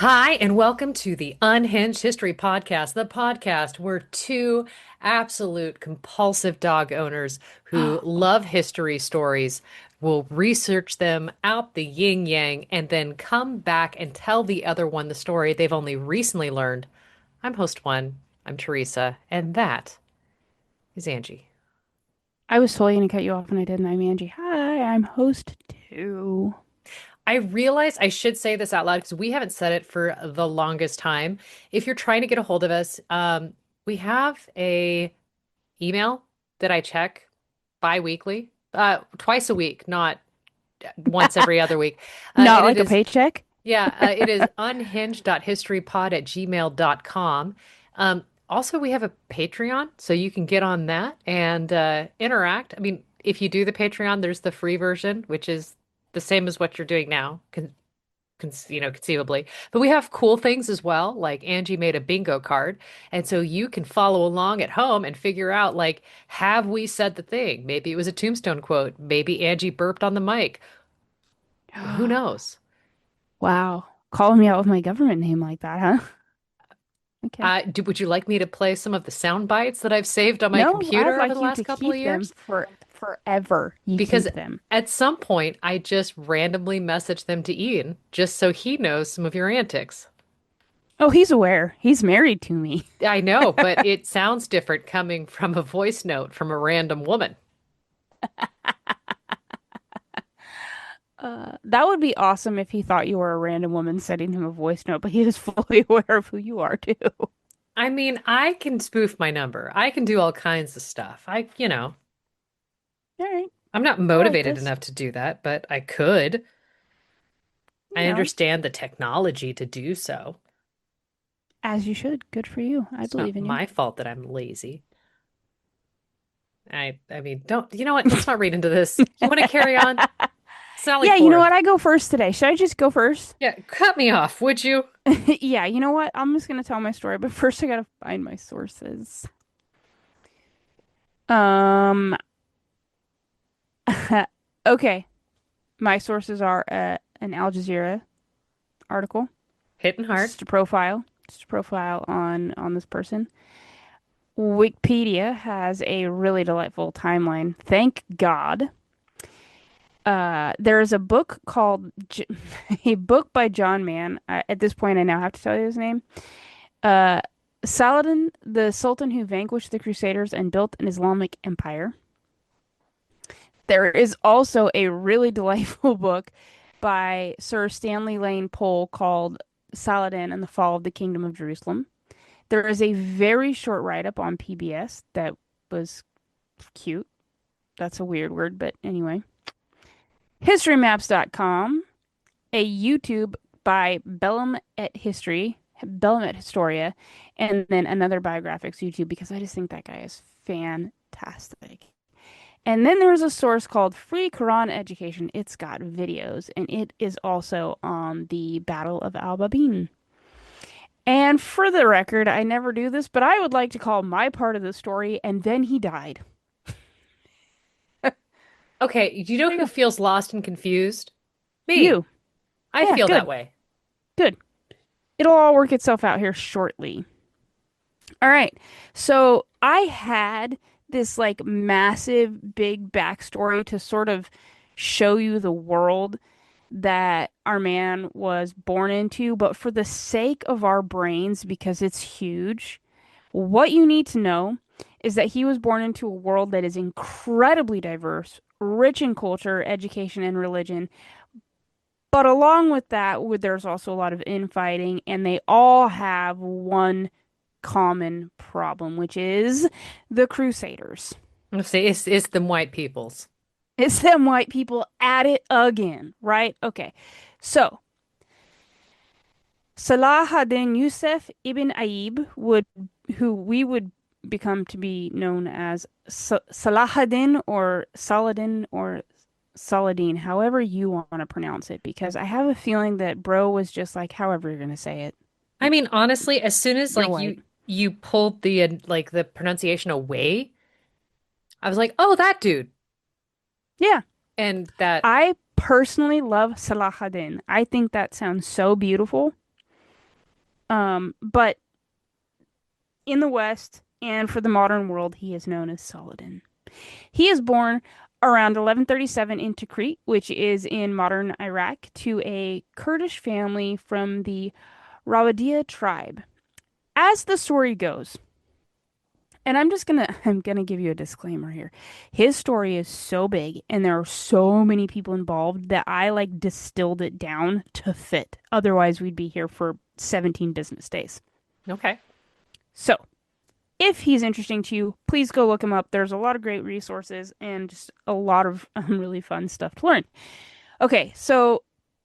Hi, and welcome to the Unhinged History Podcast, the podcast where two absolute compulsive dog owners who love history stories will research them out the yin yang and then come back and tell the other one the story they've only recently learned. I'm host one, I'm Teresa, and that is Angie. I was totally going to cut you off and I didn't. I'm Angie. Hi, I'm host two. I realize I should say this out loud because we haven't said it for the longest time. If you're trying to get a hold of us, we have a email that I check bi-weekly, twice a week, not once every other week. Not And it like a is, paycheck? yeah, it is unhinged.historypod@gmail.com. Also, we have a Patreon, so you can get on that and interact. I mean, if you do the Patreon, there's the free version, which is the same as what you're doing now, conceivably. But we have cool things as well. Like Angie made a bingo card. And so you can follow along at home and figure out, like, have we said the thing? Maybe it was a tombstone quote. Maybe Angie burped on the mic. Who knows? Wow. Calling me out with my government name like that, huh? Okay. Would you like me to play some of the sound bites that I've saved on my No, I'd computer over the like you last to couple of keep them years? for forever. You Because keep them. at some point, I just randomly messaged them to Ian just so he knows some of your antics. Oh, he's aware. He's married to me. I know, but it sounds different coming from a voice note from a random woman. That would be awesome if he thought you were a random woman sending him a voice note, but he is fully aware of who you are too. I mean, I can spoof my number. I can do all kinds of stuff. All right. I'm not I like motivated this. enough to do that, but I could. You I know, understand the technology to do so. as you should. Good for you. I It's believe not in you. my fault that I'm lazy. I mean, don't, you know what? Let's not read into this. You want to carry on? Sally Yeah, you know forth. what? I go first today. Should I just go first? Yeah, cut me off, would you? Yeah, you know what? I'm just gonna tell my story, but first I gotta find my sources. Um, okay. My sources are an Al Jazeera article, Hitting hard. just a profile on this person. Wikipedia has a really delightful timeline. Thank God. There is a book called a book by John Mann. At this point, I now have to tell you his name. Uh, Saladin, the Sultan who vanquished the Crusaders and built an Islamic empire. There is also a really delightful book by Sir Stanley Lane Poole called Saladin and the Fall of the Kingdom of Jerusalem. There is a very short write-up on PBS that was cute. That's a weird word, but anyway. Historymaps.com, a YouTube by Bellum et Historia, and then another biographics YouTube because I just think that guy is fantastic. And then there's a source called Free Quran Education. It's got videos, and it is also on the Battle of Al Babin. And for the record, I never do this, but I would like to call my part of the story, and then he died. Okay, do you know There you who go. feels lost and confused? Me. You. I Yeah, feel that good, way. good. It'll all work itself out here shortly. All right. So I had this like massive big backstory to sort of show you the world that our man was born into, but for the sake of our brains, because it's huge, what you need to know is that he was born into a world that is incredibly diverse, rich in culture, education, and religion. But along with that, there's also a lot of infighting, and they all have one common problem, which is the Crusaders. Let's see, it's them white peoples. It's them white people at it again, right? Okay. So, Salah ad-Din Yusuf ibn Ayyub who we would become to be known as Salahuddin or Saladin or Saladin, however you want to pronounce it, because I have a feeling that bro was just like, however you're going to say it. I mean, honestly, as soon as You're like white. you pulled the like the pronunciation away, I was like, "Oh, that dude." Yeah. And that I personally love Salahuddin. I think that sounds so beautiful. But in the West and for the modern world, he is known as Saladin. He is born around 1137 in Tikrit, which is in modern Iraq, to a Kurdish family from the Rawadiya tribe. As the story goes, and I'm gonna give you a disclaimer here. His story is so big and there are so many people involved that I like distilled it down to fit. Otherwise, we'd be here for 17 business days. Okay. So, if he's interesting to you, please go look him up. There's a lot of great resources and just a lot of really fun stuff to learn. Okay, so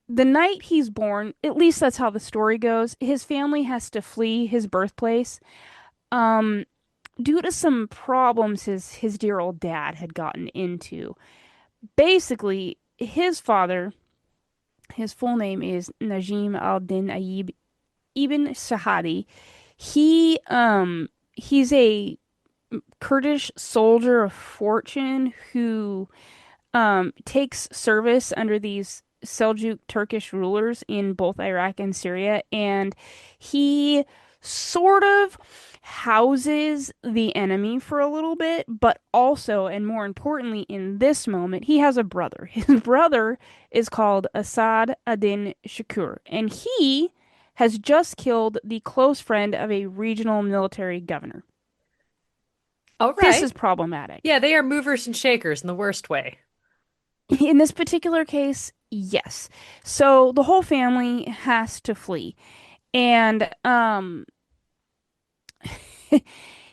the night he's born, at least that's how the story goes, his family has to flee his birthplace um due to some problems his dear old dad had gotten into. Basically, his father, his full name is Najim al-Din Ayyub ibn Sahadi. He's a Kurdish soldier of fortune who takes service under these Seljuk Turkish rulers in both Iraq and Syria, and he sort of houses the enemy for a little bit, but also, and more importantly, in this moment, he has a brother. His brother is called Asad ad-Din Shakur, and he has just killed the close friend of a regional military governor. All This right. is problematic. Yeah, they are movers and shakers in the worst way. In this particular case, yes. So the whole family has to flee. And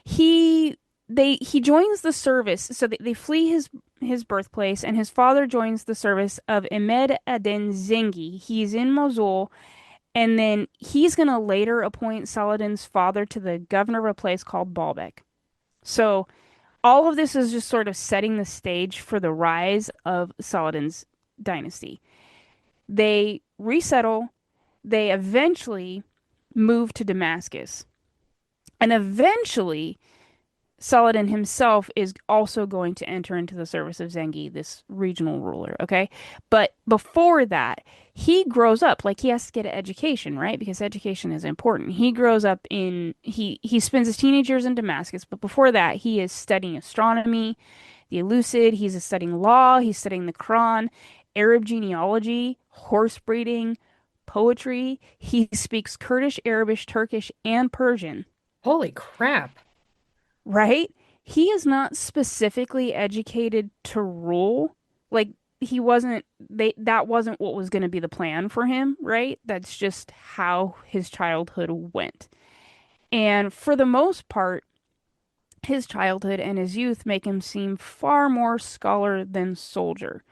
he he joins the service. So they flee his birthplace and his father joins the service of Ahmed Aden Zengi. He's in Mosul and then he's going to later appoint Saladin's father to the governor of a place called Baalbek. So all of this is just sort of setting the stage for the rise of Saladin's dynasty. They resettle, they eventually move to Damascus, and eventually Saladin himself is also going to enter into the service of Zengi, this regional ruler, okay? But before that, he grows up like he has to get an education, right? Because education is important. He grows up in he spends his teenage years in Damascus, but before that, he is studying astronomy, the Elucid, he's studying law, he's studying the Quran, Arab genealogy, horse breeding, poetry. He speaks Kurdish, Arabic, Turkish, and Persian, Holy crap. right? He is not specifically educated to rule. Like he wasn't that wasn't what was going to be the plan for him, right? That's just how his childhood went. And for the most part, his childhood and his youth make him seem far more scholar than soldier.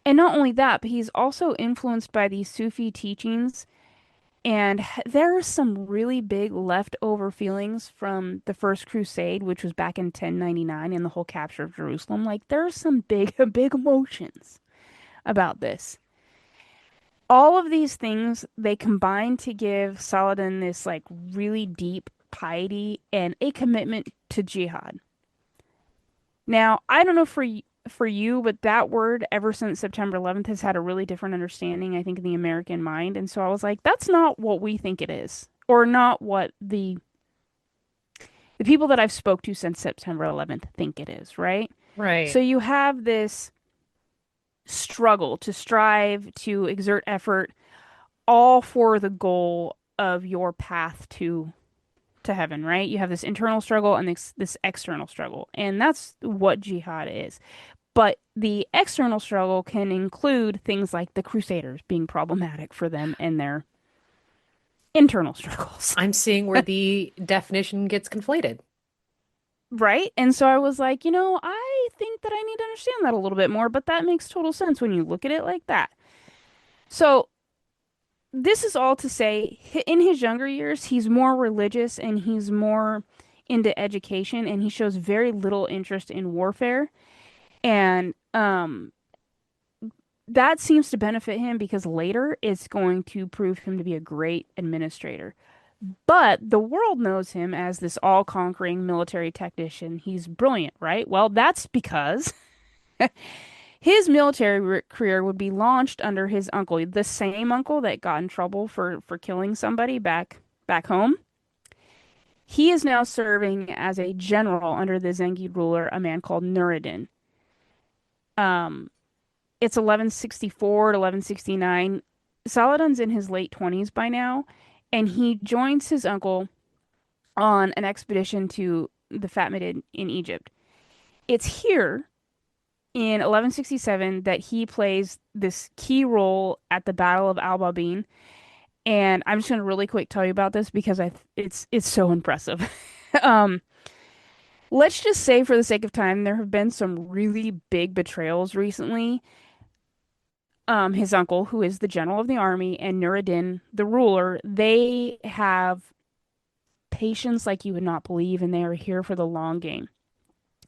And not only that, but he's also influenced by these Sufi teachings. And there are some really big leftover feelings from the First Crusade, which was back in 1099 and the whole capture of Jerusalem. Like there are some big, big emotions about this. All of these things, they combine to give Saladin this like really deep piety and a commitment to jihad. Now, I don't know for you, but that word ever since September 11th has had a really different understanding, I think, in the American mind. And so I was like, that's not what we think it is, or not what the people that I've spoke to since September 11th think it is, right? So Right. you have this struggle to strive, to exert effort, all for the goal of your path to heaven, right? You have this internal struggle and this external struggle, and that's what jihad is. But the external struggle can include things like the Crusaders being problematic for them and their internal struggles, I'm seeing where the definition gets conflated. right? And so I was like, I think that I need to understand that a little bit more, but that makes total sense when you look at it like that. So this is all to say, in his younger years, he's more religious and he's more into education, and he shows very little interest in warfare. And that seems to benefit him because later it's going to prove him to be a great administrator. But the world knows him as this all-conquering military technician. He's brilliant, right? Well, that's because his military career would be launched under his uncle, the same uncle that got in trouble for killing somebody back. back home. He is now serving as a general under the Zengi ruler, a man called Nuruddin. Um, it's 1164 to 1169. Saladin's in his late 20s by now, and he joins his uncle on an expedition to the Fatmidid in Egypt. It's here in 1167 that he plays this key role at the Battle of Al Babin. And I'm just going to really quick tell you about this because it's so impressive. Um, let's just say, for the sake of time, there have been some really big betrayals recently. His uncle, who is the general of the army, and Nuruddin, the ruler, they have patience like you would not believe, and they are here for the long game.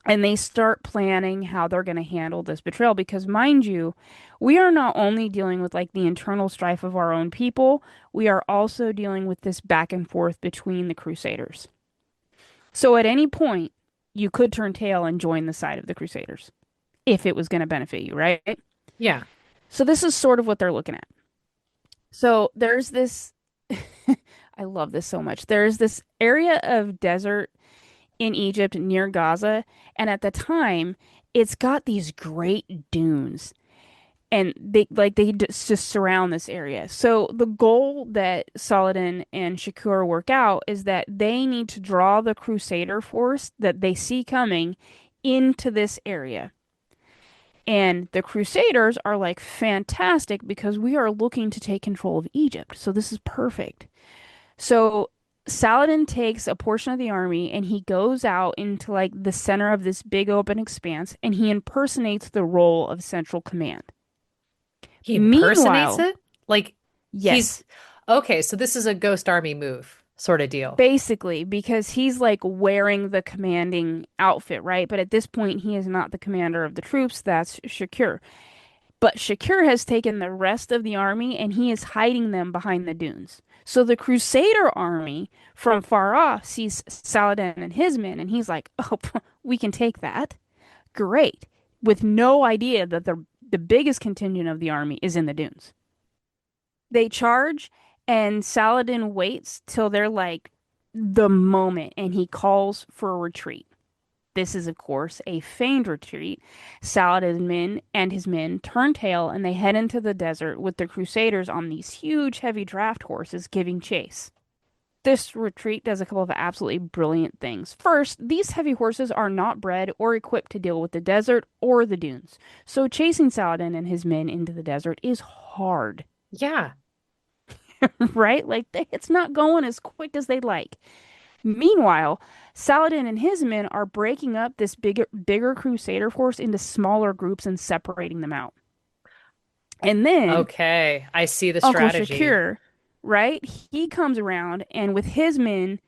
And they start planning how they're going to handle this betrayal because, mind you, we are not only dealing with like the internal strife of our own people, we are also dealing with this back and forth between the Crusaders. So at any point, you could turn tail and join the side of the Crusaders if it was going to benefit you, right? Yeah. So this is sort of what they're looking at. So there's this, I love this so much. There's this area of desert in Egypt near Gaza, and at the time, it's got these great dunes, and they just surround this area. So the goal that Saladin and Shakur work out is that they need to draw the Crusader force that they see coming into this area. And the Crusaders are like fantastic because we are looking to take control of Egypt. So this is perfect. So Saladin takes a portion of the army and he goes out into like the center of this big open expanse and he impersonates the role of central command. He impersonates Meanwhile, it? Like yes, he's okay, so this is a ghost army move sort of deal. basically, because he's like wearing the commanding outfit, right? But at this point, he is not the commander of the troops. That's Shakir. But Shakir has taken the rest of the army and he is hiding them behind the dunes. So the Crusader army from far off sees Saladin and his men, and he's like, "Oh, we can take that. Great." With no idea that the biggest contingent of the army is in the dunes. They charge, and Saladin waits till they're like the moment, and he calls for a retreat. This is, of course, a feigned retreat. Saladin's men and his men turn tail and they head into the desert with the Crusaders on these huge, heavy draft horses giving chase. This retreat does a couple of absolutely brilliant things. First, these heavy horses are not bred or equipped to deal with the desert or the dunes, so chasing Saladin and his men into the desert is hard, Yeah. right? Like, it's not going as quick as they'd like. Meanwhile, Saladin and his men are breaking up this bigger Crusader force into smaller groups and separating them out. And then Okay. I see the Uncle strategy. Shakir, right? He comes around, and with his men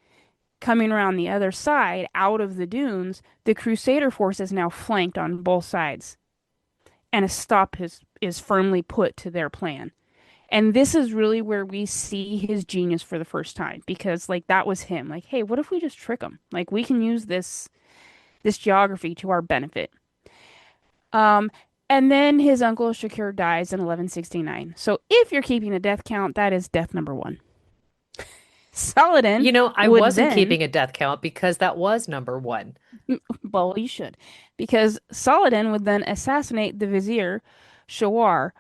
coming around the other side out of the dunes, the Crusader force is now flanked on both sides, and a stop is firmly put to their plan. And this is really where we see his genius for the first time because like that was him. Like, hey, what if we just trick him? Like we can use this geography to our benefit. Um and then his uncle Shakir dies in 1169. So if you're keeping a death count, that is death number 1. Saladin You know, I would wasn't then, keeping a death count because that was number one. well, you should, because Saladin would then assassinate the vizier Shawar.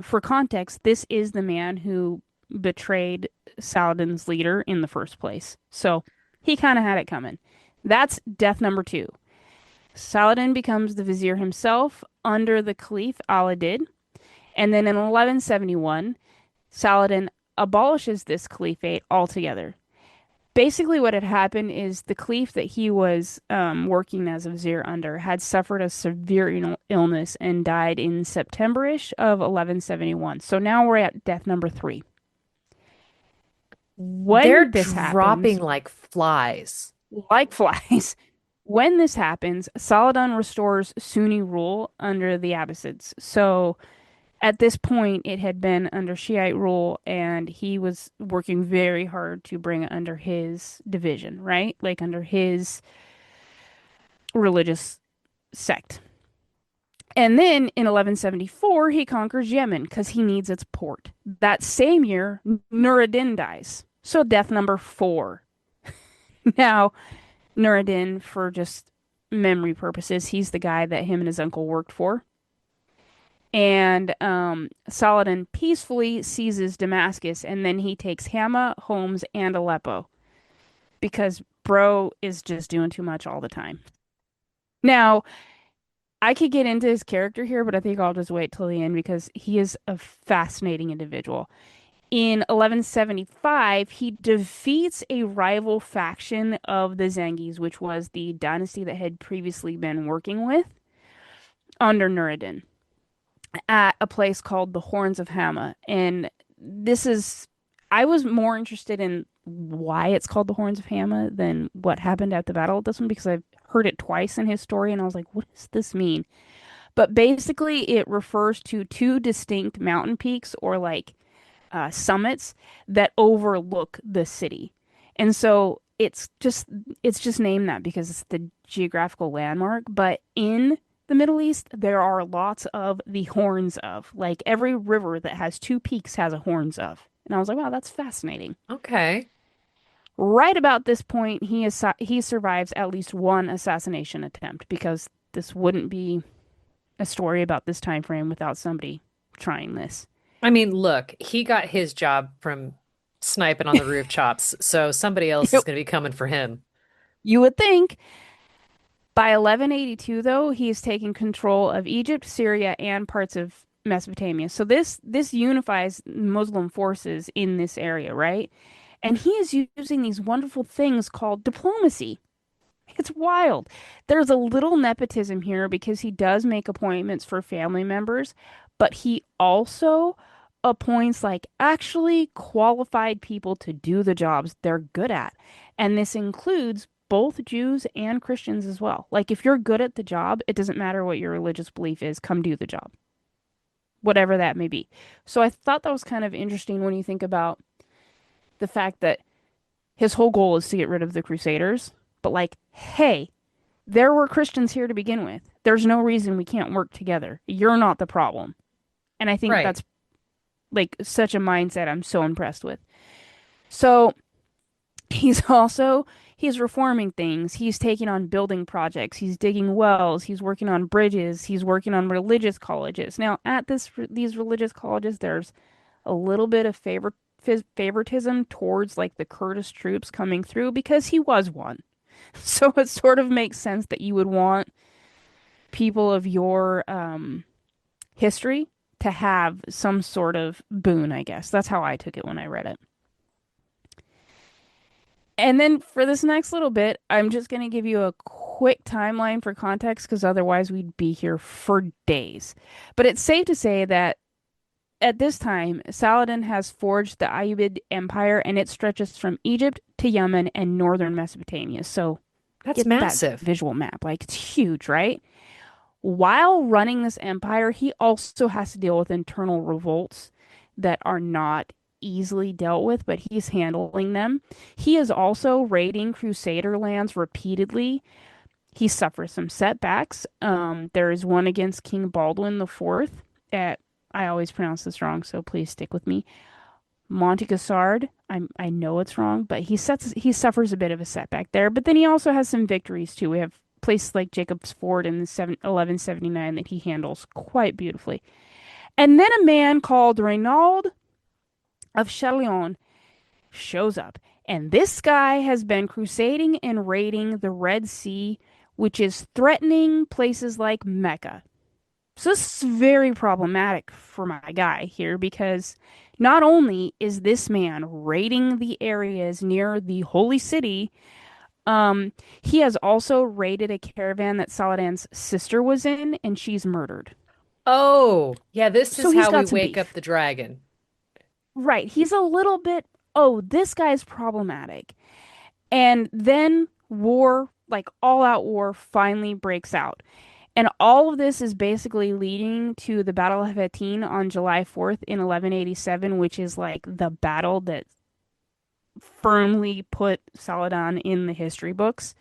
For context, this is the man who betrayed Saladin's leader in the first place. So he kind of had it coming. That's death number 2. Saladin becomes the vizier himself under the Caliph Al-Adid. And then in 1171, Saladin abolishes this caliphate altogether. Basically, what had happened is the caliph that he was working as a vizier under had suffered a severe illness and died in September-ish of 1171. So now we're at death number 3. They're When this dropping happens, like flies. like flies, when this happens, Saladin restores Sunni rule under the Abbasids. So at this point, it had been under Shiite rule, and he was working very hard to bring it under his division, right? Like under his religious sect. And then in 1174, he conquers Yemen because he needs its port. That same year, Nuruddin dies. So death number 4. Now, Nuruddin, for just memory purposes, he's the guy that him and his uncle worked for. And Saladin peacefully seizes Damascus, and then he takes Hama, Homs, and Aleppo because bro is just doing too much all the time. Now, I could get into his character here, but I think I'll just wait till the end because he is a fascinating individual. In 1175, he defeats a rival faction of the Zengis, which was the dynasty that had previously been working with under Nuruddin, at a place called the Horns of Hama. And this is, I was more interested in why it's called the Horns of Hama than what happened at the battle of this one because I've heard it twice in his story and I was like, what does this mean? But basically, it refers to two distinct mountain peaks or like summits that overlook the city. And so it's just named that because it's the geographical landmark. But in the Middle East, there are lots of the horns of. Like every river that has two peaks has a horns of. And I was like, wow, that's fascinating. Okay. Right about this point, he survives at least one assassination attempt because this wouldn't be a story about this time frame without somebody trying this. I mean, look, he got his job from sniping on the rooftops, so somebody else is going to be coming for him. You would think. By 1182, though, he is taking control of Egypt, Syria, and parts of Mesopotamia. So this unifies Muslim forces in this area, right? And he is using these wonderful things called diplomacy. It's wild. There's a little nepotism here because he does make appointments for family members, but he also appoints like actually qualified people to do the jobs they're good at. And this includes both Jews and Christians as well. Like if you're good at the job, it doesn't matter what your religious belief is, come do the job, whatever that may be. So I thought that was kind of interesting when you think about the fact that his whole goal is to get rid of the Crusaders, but like, hey, there were Christians here to begin with. There's no reason we can't work together. You're not the problem. And I think Right. that's like such a mindset I'm so impressed with. So he's reforming things. He's taking on building projects. He's digging wells. He's working on bridges. He's working on religious colleges. Now, at these religious colleges, there's a little bit of favoritism towards like the Kurdish troops coming through because he was one. So it sort of makes sense that you would want people of your history to have some sort of boon, I guess. That's how I took it when I read it. And then for this next little bit, I'm just going to give you a quick timeline for context because otherwise we'd be here for days. But it's safe to say that at this time, Saladin has forged the Ayyubid Empire and it stretches from Egypt to Yemen and northern Mesopotamia. So That's get that massive. visual map. Like it's huge, right? While running this empire, he also has to deal with internal revolts that are not easily dealt with, but he's handling them. He is also raiding Crusader lands repeatedly. He suffers some setbacks. There is one against King Baldwin the Fourth at, I always pronounce this wrong, so please stick with me. Montegassard. I know it's wrong, but he suffers a bit of a setback there. But then he also has some victories too. We have places like Jacob's Ford in 1179 that he handles quite beautifully. And then a man called Renaud of Chatillon shows up. And this guy has been crusading and raiding the Red Sea, which is threatening places like Mecca. So this is very problematic for my guy here because not only is this man raiding the areas near the holy city, he has also raided a caravan that Saladin's sister was in, and she's murdered. Oh, yeah, this So is he's how we got some wake up beef. the dragon. Right. He's a little bit, oh, this guy's problematic. And then war, like all out war, finally breaks out. And all of this is basically leading to the Battle of Hattin on July 4th in 1187, which is like the battle that firmly put Saladin in the history books.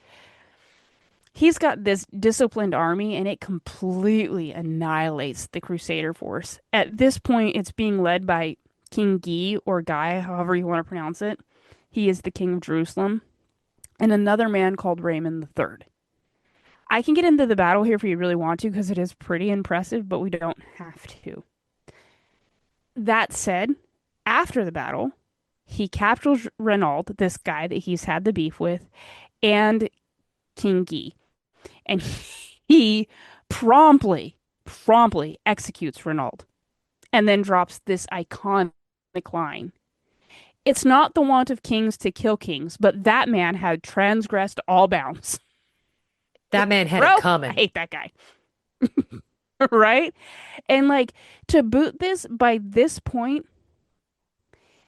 He's got this disciplined army and it completely annihilates the Crusader force. At this point, it's being led by King Guy or Guy, however you want to pronounce it. He is the king of Jerusalem, and another man called Raymond III. I can get into the battle here if you really want to because it is pretty impressive, but we don't have to. That said, after the battle, he captures Renaud, this guy that he's had the beef with, and King Guy. And he promptly executes Renaud and then drops this iconic line. It's not the want of kings to kill kings, but that man had transgressed all bounds. That man had it Bro, I coming. hate that guy. Right? And like to boot this, by this point,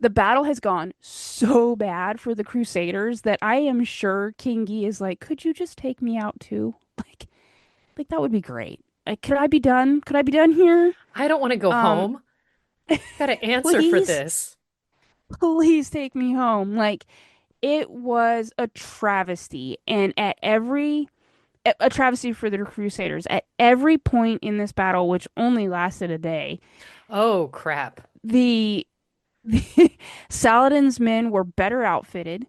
the battle has gone so bad for the Crusaders that I am sure King Guy is like, could you just take me out too? Like that would be great. Like, could I be done? Could I be done here? I don't want to go Um, home. Got to answer for please, this. please take me home. Like, it was a travesty, and at every a travesty for the Crusaders. At every point in this battle, which only lasted a day, Oh, crap. the, the Saladin's men were better outfitted,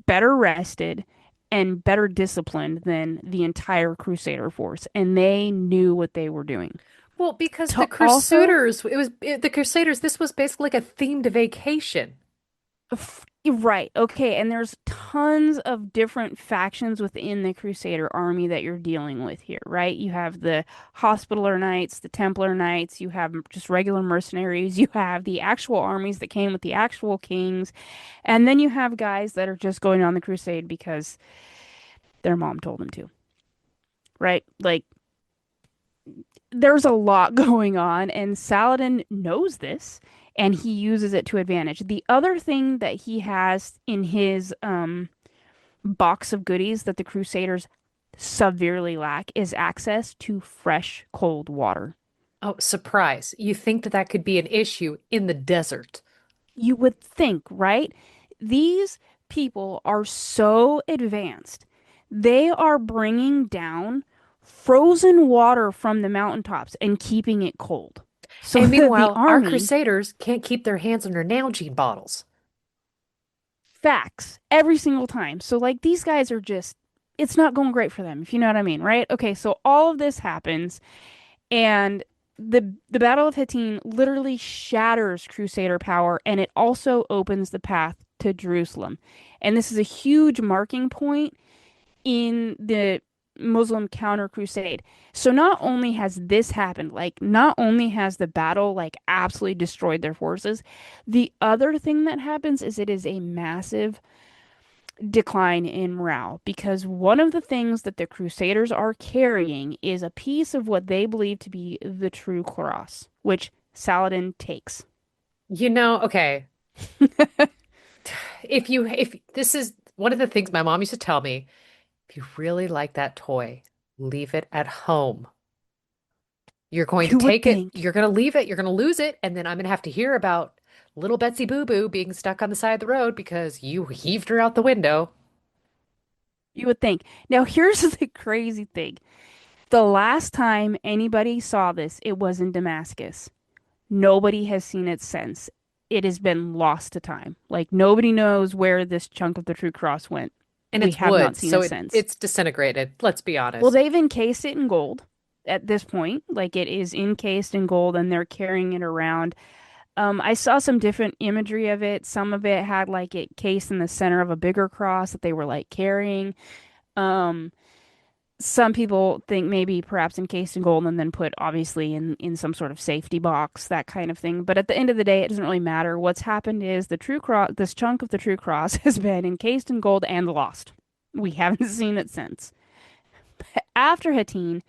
better rested, and better disciplined than the entire Crusader force, and they knew what they were doing. Well, because the Also, Crusaders, the Crusaders, this was basically like a themed vacation. right, okay, and there's tons of different factions within the Crusader army that you're dealing with here, right? You have the Hospitaller Knights, the Templar Knights, you have just regular mercenaries, you have the actual armies that came with the actual kings, and then you have guys that are just going on the crusade because their mom told them to, right? Like, there's a lot going on, and Saladin knows this, and he uses it to advantage. The other thing that he has in his box of goodies that the Crusaders severely lack is access to fresh, cold water. Oh, surprise. You think that that could be an issue in the desert. You would think, right? These people are so advanced. They are bringing down frozen water from the mountaintops and keeping it cold. So And that the meanwhile, our army, Crusaders can't keep their hands on their Nalgene bottles. facts every single time. So like these guys are just it's not going great for them, if you know what I mean, right? Okay, so all of this happens and the Battle of Hattin literally shatters Crusader power and it also opens the path to Jerusalem. And this is a huge marking point in the Muslim counter crusade. So not only has this happened, like not only has the battle like absolutely destroyed their forces, the other thing that happens is it is a massive decline in morale because one of the things that the crusaders are carrying is a piece of what they believe to be the true cross, which Saladin takes. Okay, if this is one of the things my mom used to tell me, if you really like that toy, leave it at home. You're going to You would take it, think. you're going to leave it, you're going to lose it, and then I'm going to have to hear about little Betsy Boo Boo being stuck on the side of the road because you heaved her out the window. You would think. Now, here's the crazy thing. The last time anybody saw this, it was in Damascus. Nobody has seen it since. It has been lost to time. Like, nobody knows where this chunk of the true cross went. And We it's have not wood, seen so it it since. it's disintegrated. Let's be Well, honest. they've encased it in gold at this point. Like, it is encased in gold and they're carrying it around. I saw some different imagery of it. Some of it had like it cased in the center of a bigger cross that they were like carrying. Um, some people think maybe perhaps encased in gold and then put obviously in some sort of safety box, that kind of thing. But at the end of the day, it doesn't really matter. What's happened is the true cross, this chunk of the true cross has been encased in gold and lost. We haven't seen it since. After Hattin,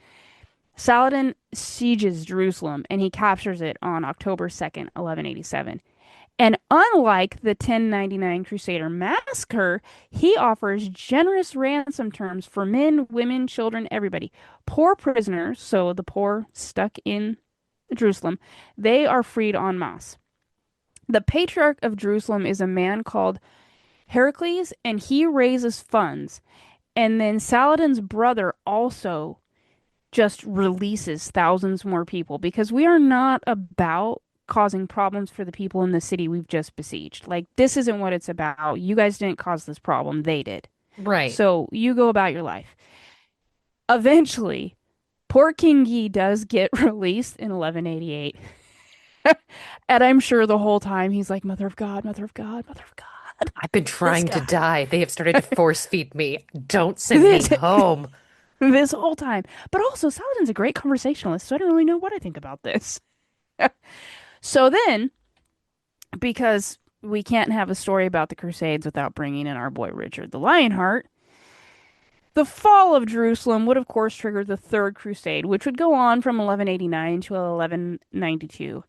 Saladin sieges Jerusalem and he captures it on October 2nd, 1187. And unlike the 1099 Crusader massacre, he offers generous ransom terms for men, women, children, everybody. Poor prisoners, so the poor stuck in Jerusalem, they are freed en masse. The Patriarch of Jerusalem is a man called Heracles, and he raises funds. And then Saladin's brother also just releases thousands more people because we are not about causing problems for the people in the city we've just besieged. Like, this isn't what it's about. You guys didn't cause this problem, they did. Right. So you go about your life. Eventually, poor King Yi does get released in 1188. And I'm sure the whole time he's like, Mother of God, Mother of God, Mother of God, I've been this trying to guy. die. They have started to force feed me. Don't send me This home. this whole time. But also, Saladin's a great conversationalist, so I don't really know what I think about this. So then, because we can't have a story about the Crusades without bringing in our boy Richard the Lionheart, the fall of Jerusalem would, of course, trigger the Third Crusade, which would go on from 1189 to 1192.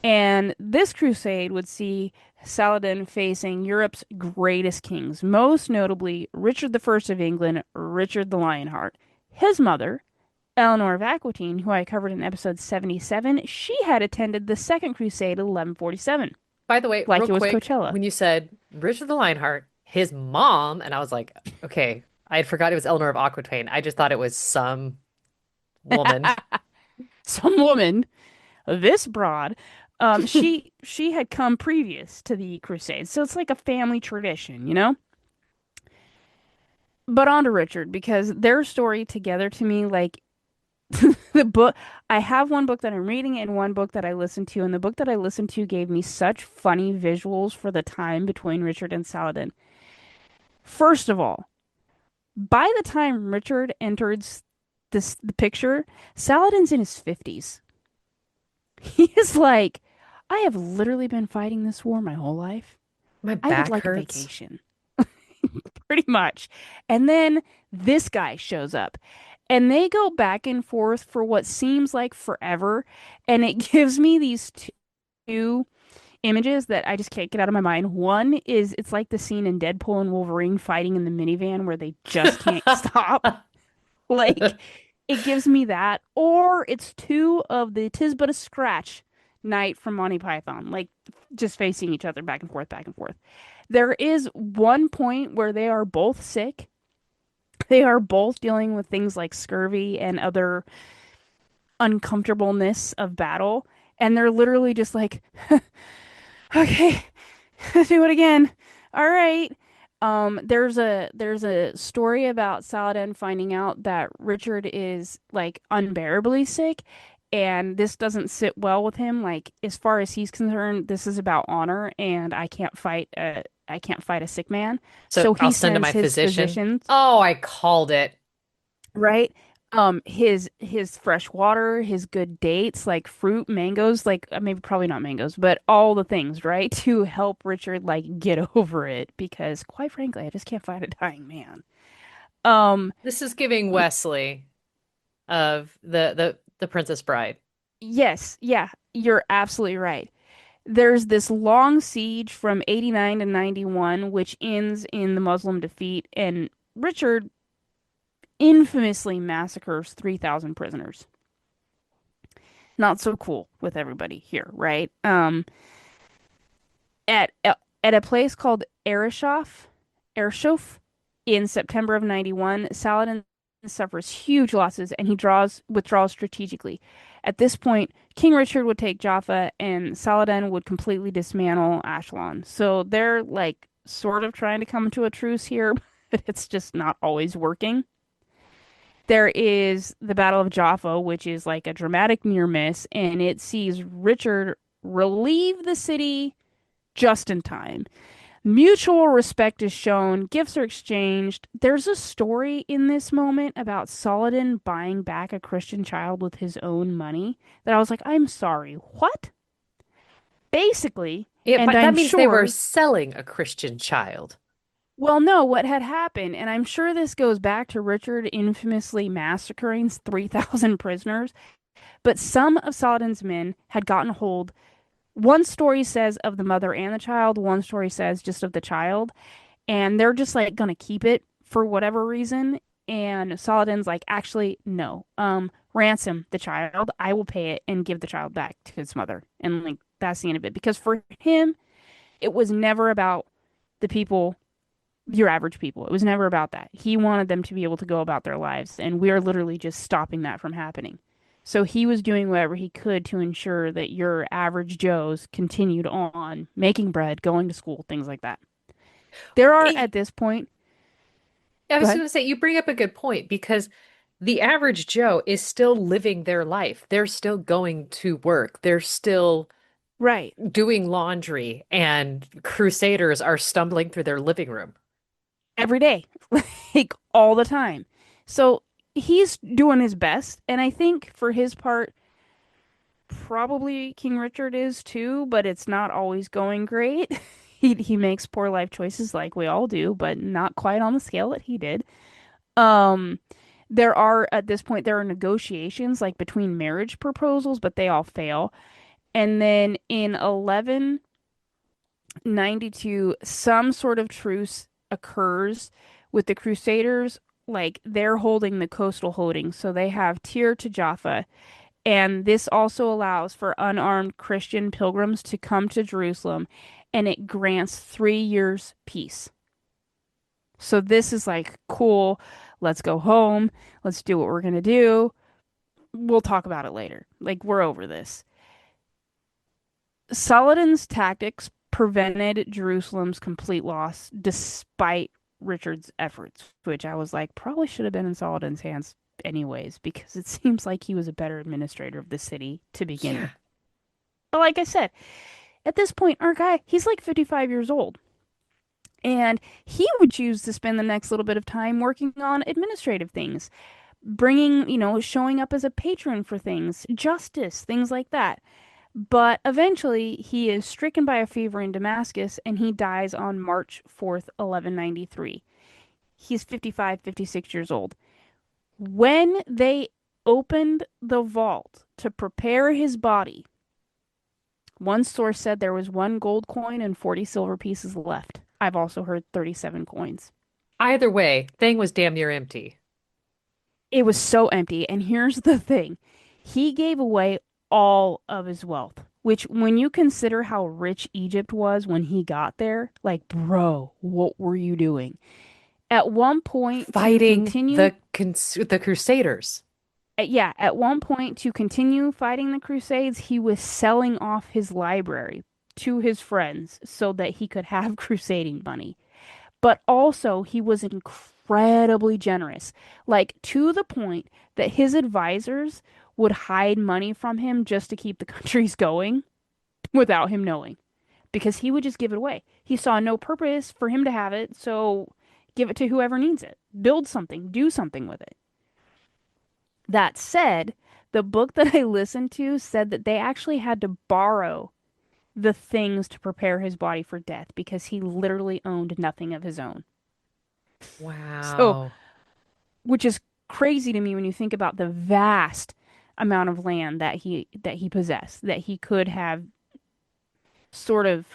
And this crusade would see Saladin facing Europe's greatest kings, most notably Richard the First of England, Richard the Lionheart. His mother, Eleanor of Aquitaine, who I covered in episode 77, she had attended the Second Crusade in 1147, By the way, like real it was quick, Coachella. when you said Richard the Lionheart, his mom, and I was like, okay, I had forgot it was Eleanor of Aquitaine. I just thought it was some woman. Some woman, this broad, she had come previous to the Crusades, so it's like a family tradition, you know? But on to Richard, because their story together to me, like the book, I have one book that I'm reading and one book that I listened to, and the book that I listened to gave me such funny visuals for the time between Richard and Saladin. First of all, by the time Richard enters the picture, Saladin's in his 50s. He is like, I have literally been fighting this war my whole life. My I would back like a hurts. vacation, pretty much. And then this guy shows up. And they go back and forth for what seems like forever. And it gives me these two images that I just can't get out of my mind. One is it's like the scene in Deadpool and Wolverine fighting in the minivan where they just can't stop. Like, it gives me that. Or it's two of the Tis But a Scratch Knight from Monty Python, like just facing each other back and forth, back and forth. There is one point where they are both sick. They are both dealing with things like scurvy and other uncomfortableness of battle. And they're literally just like, okay, let's do it again. All right. There's a story about Saladin finding out that Richard is like unbearably sick, and this doesn't sit well with him. Like, as far as he's concerned, this is about honor, and I can't fight a sick man. So So I'll he send to sends my his physician. physicians, Oh, I called it. right? His fresh water, his good dates, like fruit, mangoes, like maybe probably not mangoes, but all the things, right? To help Richard like get over it because quite frankly, I just can't fight a dying man. Um, This is giving Wesley of the Princess Bride. yes, yeah, you're absolutely right. There's this long siege from 89 to 91, which ends in the Muslim defeat, and Richard infamously massacres 3,000 prisoners. Not so cool with everybody here, right? At a place called Arishof in September of 91, Saladin suffers huge losses and he withdraws strategically. At this point, King Richard would take Jaffa and Saladin would completely dismantle Ascalon. So they're like sort of trying to come to a truce here, but it's just not always working. There is the Battle of Jaffa, which is like a dramatic near miss, and it sees Richard relieve the city just in time. Mutual respect is shown, gifts are exchanged. There's a story in this moment about Saladin buying back a Christian child with his own money that I was like, I'm sorry, what? Basically, Yeah, and but that I'm means they were sure, selling a Christian child. well, no, what had happened, and I'm sure this goes back to Richard infamously massacring 3,000 prisoners, but some of Saladin's men had gotten hold. One story says of the mother and the child, one story says just of the child, and they're just like gonna keep it for whatever reason. And Saladin's like, actually, no. Ransom the child. I will pay it and give the child back to his mother. And like that's the end of it. Because for him, it was never about the people, your average people. It was never about that. He wanted them to be able to go about their lives, and we are literally just stopping that from happening. So he was doing whatever he could to ensure that your average Joes continued on making bread, going to school, things like that. There are Eh, at this point, I go was ahead. going to say, you bring up a good point because the average Joe is still living their life. They're still going to work. They're still Right. doing laundry, and crusaders are stumbling through their living room. Every day, like all the time. So he's doing his best. And I think for his part, probably King Richard is too, but it's not always going great. He makes poor life choices like we all do, but not quite on the scale that he did. Um, there are at this point there are negotiations like between marriage proposals, but they all fail. And then in 1192, some sort of truce occurs with the Crusaders. Like they're holding the coastal holdings, so they have Tyr to Jaffa, and this also allows for unarmed Christian pilgrims to come to Jerusalem, and it grants 3 years peace. So this is like, cool, let's go home. Let's do what we're going to do. We'll talk about it later. Like, we're over this. Saladin's tactics prevented Jerusalem's complete loss despite Richard's efforts, which I was like, probably should have been in Saladin's hands anyways, because it seems like he was a better administrator of the city to begin Yeah. with. But like I said, at this point, our guy, he's like 55 years old. And he would choose to spend the next little bit of time working on administrative things, bringing, showing up as a patron for things, justice, things like that. But eventually, he is stricken by a fever in Damascus and he dies on March 4th, 1193. He's 55, 56 years old. When they opened the vault to prepare his body, one source said there was one gold coin and 40 silver pieces left. I've also heard 37 coins. Either way, thing was damn near empty. It was so empty. And here's the thing, he gave away all of his wealth, which, when you consider how rich Egypt was when he got there, like, bro, what were you doing? At one point, to Fighting continue, the crusaders. yeah, at one point, to continue fighting the Crusades, he was selling off his library to his friends so that he could have crusading money. But also, he was incredibly generous, like to the point that his advisors would hide money from him just to keep the countries going without him knowing, because he would just give it away. He saw no purpose for him to have it, so give it to whoever needs it. Build something, do something with it. That said, the book that I listened to said that they actually had to borrow the things to prepare his body for death because he literally owned nothing of his own. So, Wow. which is crazy to me when you think about the vast amount of land that he possessed, that he could have sort of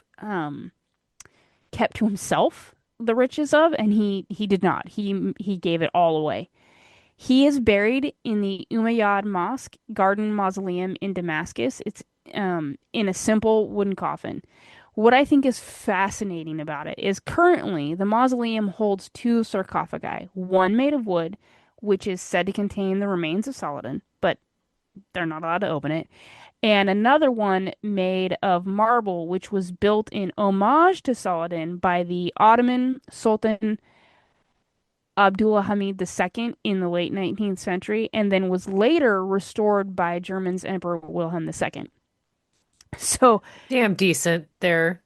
kept to himself the riches of, and he did not. He gave it all away. He is buried in the Umayyad Mosque Garden Mausoleum in Damascus. It's in a simple wooden coffin. What I think is fascinating about it is currently the mausoleum holds two sarcophagi, one made of wood, which is said to contain the remains of Saladin, but they're not allowed to open it, and another one made of marble, which was built in homage to Saladin by the Ottoman Sultan Abdullah Hamid II in the late 19th century, and then was later restored by Germany's Emperor Wilhelm II. So, Damn decent there.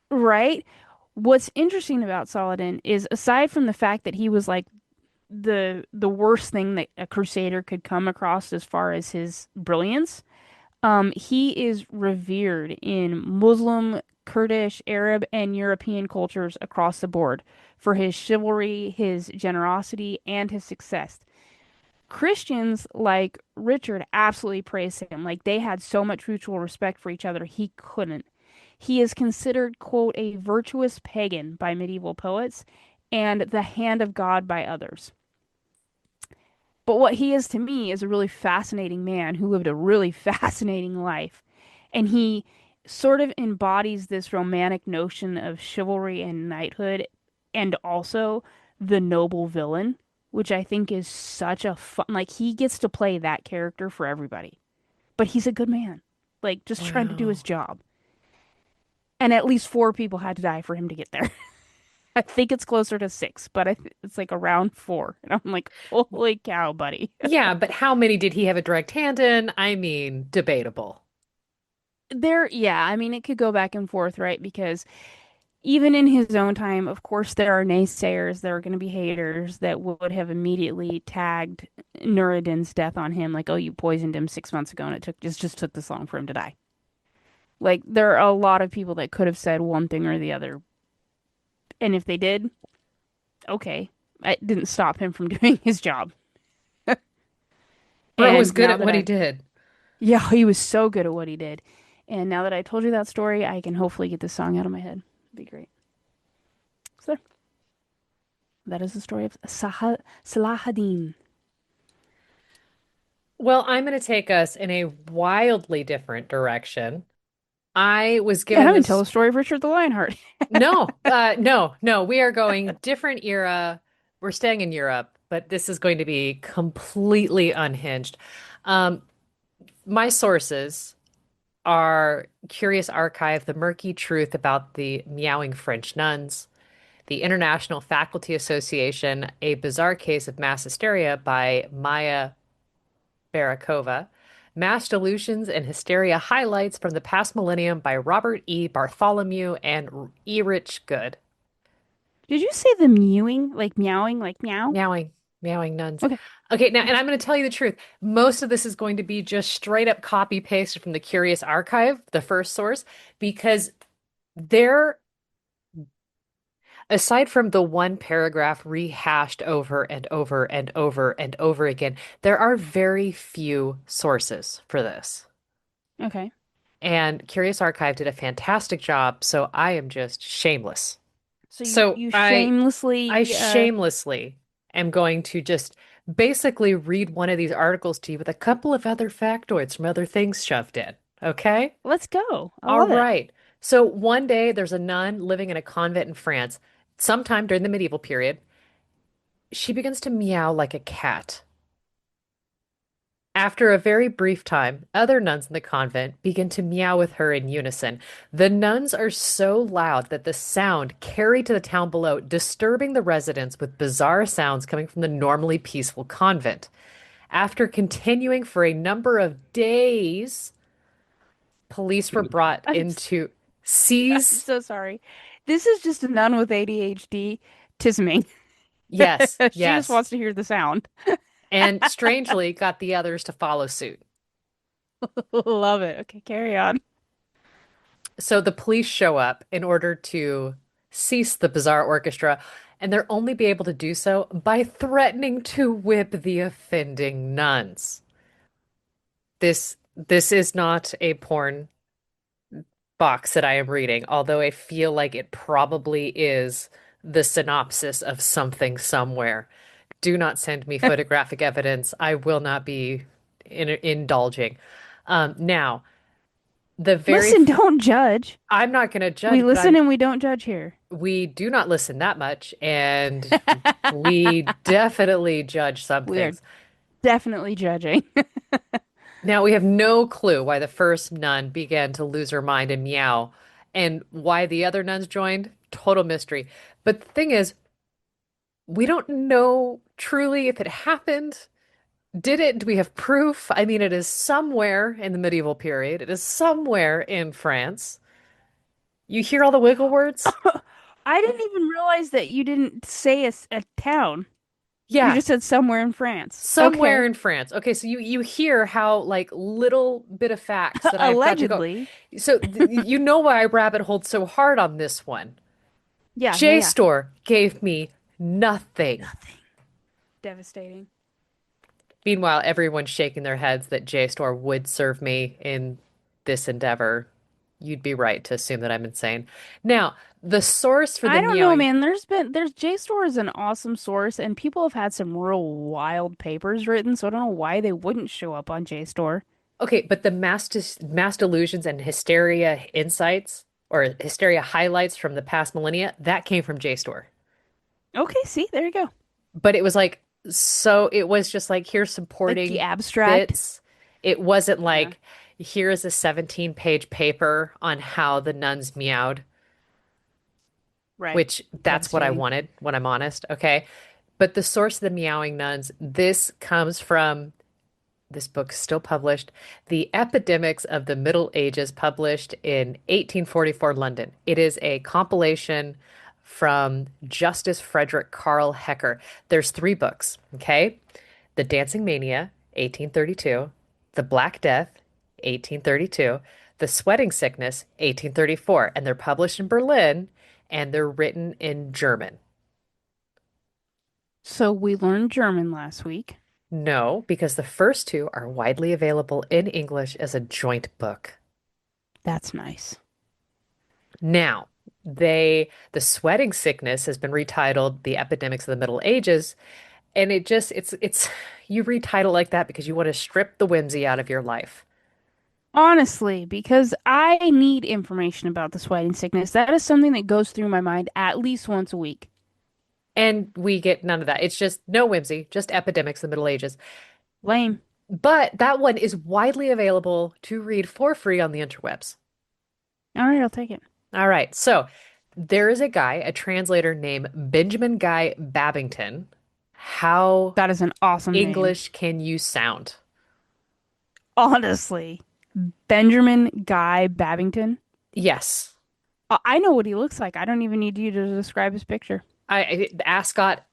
right? What's interesting about Saladin is, aside from the fact that he was like the worst thing that a crusader could come across as far as his brilliance, he is revered in Muslim, Kurdish, Arab, and European cultures across the board for his chivalry, his generosity, and his success. Christians like Richard absolutely praise him. Like, they had so much mutual respect for each other, he couldn't. He is considered, quote, a virtuous pagan by medieval poets and the hand of God by others. But what he is to me is a really fascinating man who lived a really fascinating life. And he sort of embodies this romantic notion of chivalry and knighthood, and also the noble villain. which I think is such a fun, like he gets to play that character for everybody. But he's a good man, like just trying to do his Wow. job. And at least four people had to die for him to get there. I think it's closer to six, but it's like around four. And I'm like, holy cow, buddy. Yeah, but how many did he have a direct hand in? I mean, debatable. Yeah, I mean, it could go back and forth, right? Because even in his own time, of course, there are naysayers, there are going to be haters that would have immediately tagged Nuruddin's death on him, like, oh, you poisoned him 6 months ago and it just took this long for him to die. Like, there are a lot of people that could have said one thing or the other. And if they did, okay, it didn't stop him from doing his job. Bro was And good now at that what he I've, did. yeah, he was so good at what he did. And now that I told you that story, I can hopefully get this song out of my head. It'd be great. So there, that is the story of Salahuddin. Well, I'm going to take us in a wildly different direction. I was Yeah, and given I'm gonna tell this. the story of Richard the Lionheart. No, no. We are going different era. We're staying in Europe, but this is going to be completely unhinged. Um, my sources are Curious Archive, The Murky Truth About the Meowing French Nuns, the International Faculty Association, A Bizarre Case of Mass Hysteria by Maya Barakova, Mass Delusions and Hysteria Highlights from the Past Millennium by Robert E. Bartholomew and Erich Good. Did you say the mewing, like meowing, like meow? Meowing, meowing nuns. Okay, Okay, now, and okay. I'm going to tell you the truth. Most of this is going to be just straight up copy pasted from the Curious Archive, the first source, because there, aside from the one paragraph rehashed over and over and over and over again, there are very few sources for this. Okay. And Curious Archive did a fantastic job, so I am just shameless. So you So you I shamelessly shamelessly am going to just basically read one of these articles to you with a couple of other factoids from other things shoved in. Okay? let's go. I All love it. right. So one day there's a nun living in a convent in France, sometime during the medieval period. She begins to meow like a cat. After a very brief time, other nuns in the convent begin to meow with her in unison. The nuns are so loud that the sound carried to the town below, disturbing the residents with bizarre sounds coming from the normally peaceful convent. After continuing for a number of days, police were brought I'm s- in to I'm seize. so sorry. This is just a nun with ADHD tisming. Yes, She just yes. wants to hear the sound. And strangely got the others to follow suit. Love it. Okay, carry on. So the police show up in order to cease the bizarre orchestra, and they're only be able to do so by threatening to whip the offending nuns. This is not a porn box that I am reading, although I feel like it probably is the synopsis of something somewhere. Do not send me photographic evidence. I will not be indulging. Now, the very Listen, don't judge. I'm not going to We judge, but listen and we don't judge here. we do not listen that much, and we definitely judge some We are things. definitely judging. Now, we have no clue why the first nun began to lose her mind and meow, and why the other nuns joined. Total mystery. But the thing is, we don't know truly if it happened. Did it? Do we have proof? I mean, it is somewhere in the medieval period. It is somewhere in France. You hear all the wiggle words? I didn't even realize that you didn't say a town. You Yeah, just said somewhere in France. somewhere Okay. in France. Okay, so you hear how like little bit of facts that I've got to go. Allegedly. So you know why I rabbit holed so hard on this one. Yeah, yeah, yeah. JSTOR gave me nothing. Nothing. Devastating. Meanwhile, everyone's shaking their heads that JSTOR would serve me in this endeavor. You'd be right to assume that I'm insane. Now, the source for the I don't know, meowing. man. There's JSTOR is an awesome source, and people have had some real wild papers written, so I don't know why they wouldn't show up on JSTOR. Okay, but the mass delusions and hysteria insights or hysteria highlights from the past millennia, that came from JSTOR. Okay, see, there you go. But it was like So it was just like, here's Like the supporting abstract? bits. It wasn't Yeah, like, here's a 17-page paper on how the nuns meowed, right. which that's what I Devastating. wanted, when I'm honest. Okay. But the source of the meowing nuns, this comes from this book is still published, The Epidemics of the Middle Ages, published in 1844 London. It is a compilation from Justice Frederick Carl Hecker. There's three books, okay? The Dancing Mania, 1832, The Black Death, 1832, The Sweating Sickness, 1834, and they're published in Berlin and they're written in German. So we learned German last week. No, because the first two are widely available in English as a joint book. That's nice. Now, the sweating sickness has been retitled The Epidemics of the Middle Ages, and it's you retitle like that because you want to strip the whimsy out of your life. Honestly, because I need information about the sweating sickness. That is something that goes through my mind at least once a week. And we get none of that. It's just no whimsy, just epidemics of the Middle Ages. Lame. But that one is widely available to read for free on the interwebs. All right, I'll take it. All right. So there is a guy, a translator named Benjamin Guy Babington. How That is an awesome name. English can you sound? Honestly, Benjamin Guy Babington. Yes. I know what he looks like. I don't even need you to describe his picture. The ascot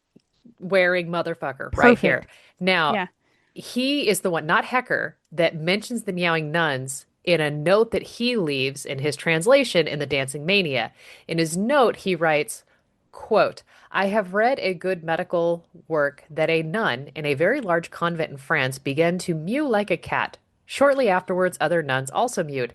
wearing motherfucker right here. Perfect. Now, Yeah. he is the one, not Hecker, that mentions the meowing nuns in a note that he leaves in his translation in The Dancing Mania. In his note, he writes, quote, I have read a good medical work that a nun in a very large convent in France began to mew like a cat. Shortly afterwards, other nuns also mewed.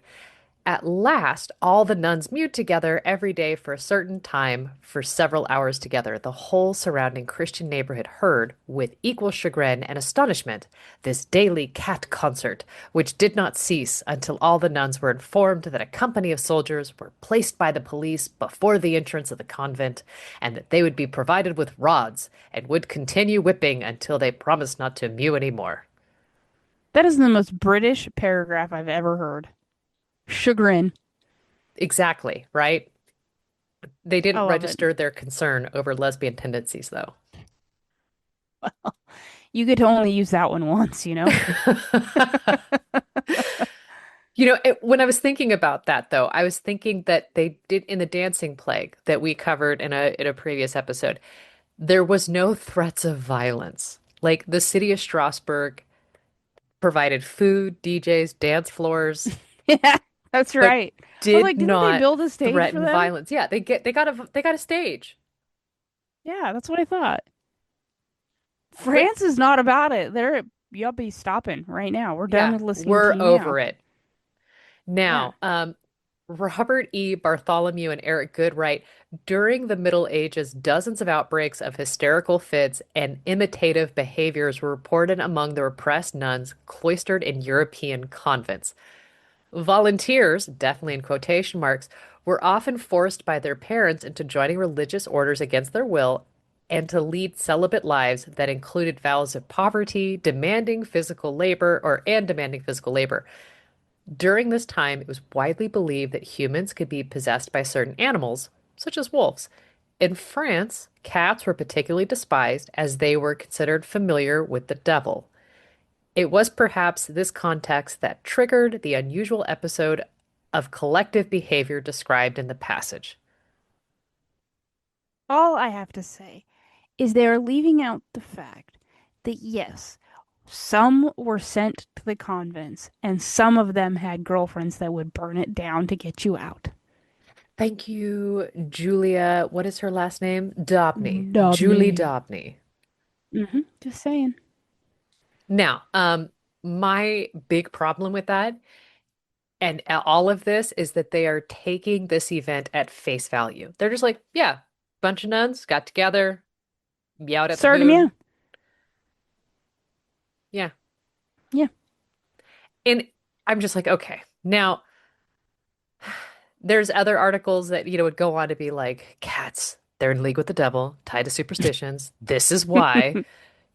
At last, all the nuns mewed together every day for a certain time for several hours together. The whole surrounding Christian neighborhood heard, with equal chagrin and astonishment, this daily cat concert, which did not cease until all the nuns were informed that a company of soldiers were placed by the police before the entrance of the convent, and that they would be provided with rods and would continue whipping until they promised not to mew any more. That is the most British paragraph I've ever heard. Chagrin. Exactly, right? They I didn't love it. register their concern over lesbian tendencies, though. You get to only use that one once, you know? When I was thinking about that, though, I was thinking that they did in the dancing plague that we covered in a previous episode, there was no threats of violence. Like the city of Strasbourg provided food, DJs, dance floors, Yeah, that's but right. I was did like, didn't they not build a stage for threaten them? violence. Yeah, they got a stage. Yeah, that's what I thought. But France is not about it. You'll be stopping right now. We're done yeah, with listening to we're you over now. it. Yeah. Now, Robert E. Bartholomew and Eric Good write, during the Middle Ages, dozens of outbreaks of hysterical fits and imitative behaviors were reported among the repressed nuns cloistered in European convents. Volunteers, definitely in quotation marks, were often forced by their parents into joining religious orders against their will and to lead celibate lives that included vows of poverty, demanding physical labor. During this time, it was widely believed that humans could be possessed by certain animals, such as wolves. In France, cats were particularly despised as they were considered familiar with the devil. It was perhaps this context that triggered the unusual episode of collective behavior described in the passage. All I have to say is they are leaving out the fact that yes, some were sent to the convents and some of them had girlfriends that would burn it down to get you out. Thank you, Julia. What is her last name? Dobney. Julie Dobney. Dobney. Just saying. Now, my big problem with that and all of this is that they are taking this event at face value. They're just like, yeah, bunch of nuns got together, meowed at the Started me moon. out. Yeah. Yeah. And I'm just like, okay. Now, there's other articles that, would go on to be like, cats, they're in league with the devil, tied to superstitions. This is why.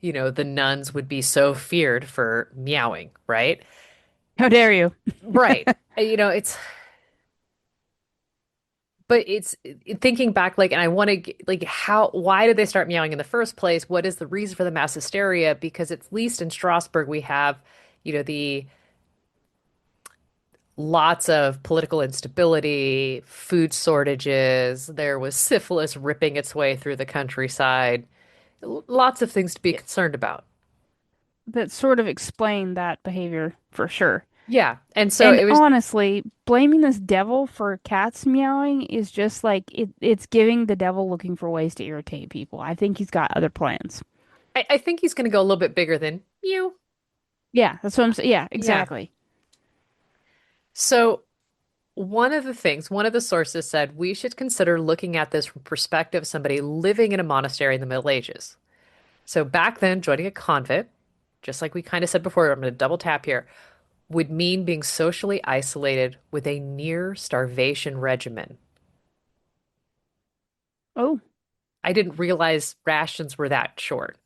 the nuns would be so feared for meowing, right? How dare you? Right. It's but it's thinking back, like, and I want to, like, why did they start meowing in the first place? What is the reason for the mass hysteria? Because at least in Strasbourg, we have, the lots of political instability, food shortages. There was syphilis ripping its way through the countryside. Lots of things to be Yeah, concerned about. that sort of explained that behavior for sure. Yeah. And so And it was, honestly, blaming this devil for cats meowing is just like it's giving the devil looking for ways to irritate people. I think he's got other plans. I think he's going to go a little bit bigger than you. Yeah, that's what I'm saying. Yeah, Yeah. exactly. So one of the sources said we should consider looking at this from perspective of somebody living in a monastery in the Middle Ages. So back then, joining a convent, just like we kind of said before, I'm going to double tap here, would mean being socially isolated with a near starvation regimen. Oh, I didn't realize rations were that short.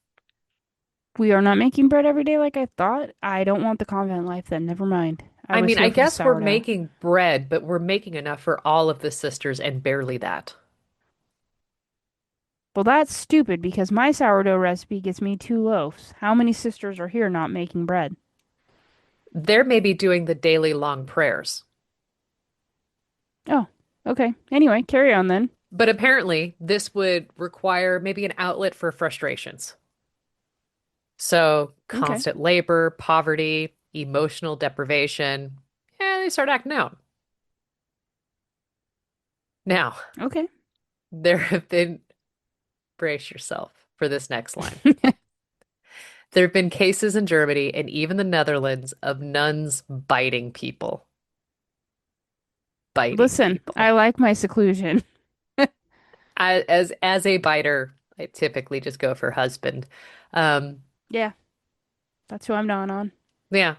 we are not making bread every day like I thought. I don't want the convent life then. Never mind. I I was mean, I here for the guess we're sourdough. making bread, but we're making enough for all of the sisters and barely that. Well, that's stupid because my sourdough recipe gives me 2 loaves. How many sisters are here not making bread? They're maybe doing the daily long prayers. Oh, okay. Anyway, carry on then. But apparently, this would require maybe an outlet for frustrations. So, Okay. constant labor, poverty, emotional deprivation, they start acting out. Now, Okay. there have been, brace yourself for this next line. There have been cases in Germany and even the Netherlands of nuns biting people. Biting Listen, I people. like my seclusion. As a biter, I typically just go for husband. Um, Yeah, that's who I'm down on. yeah,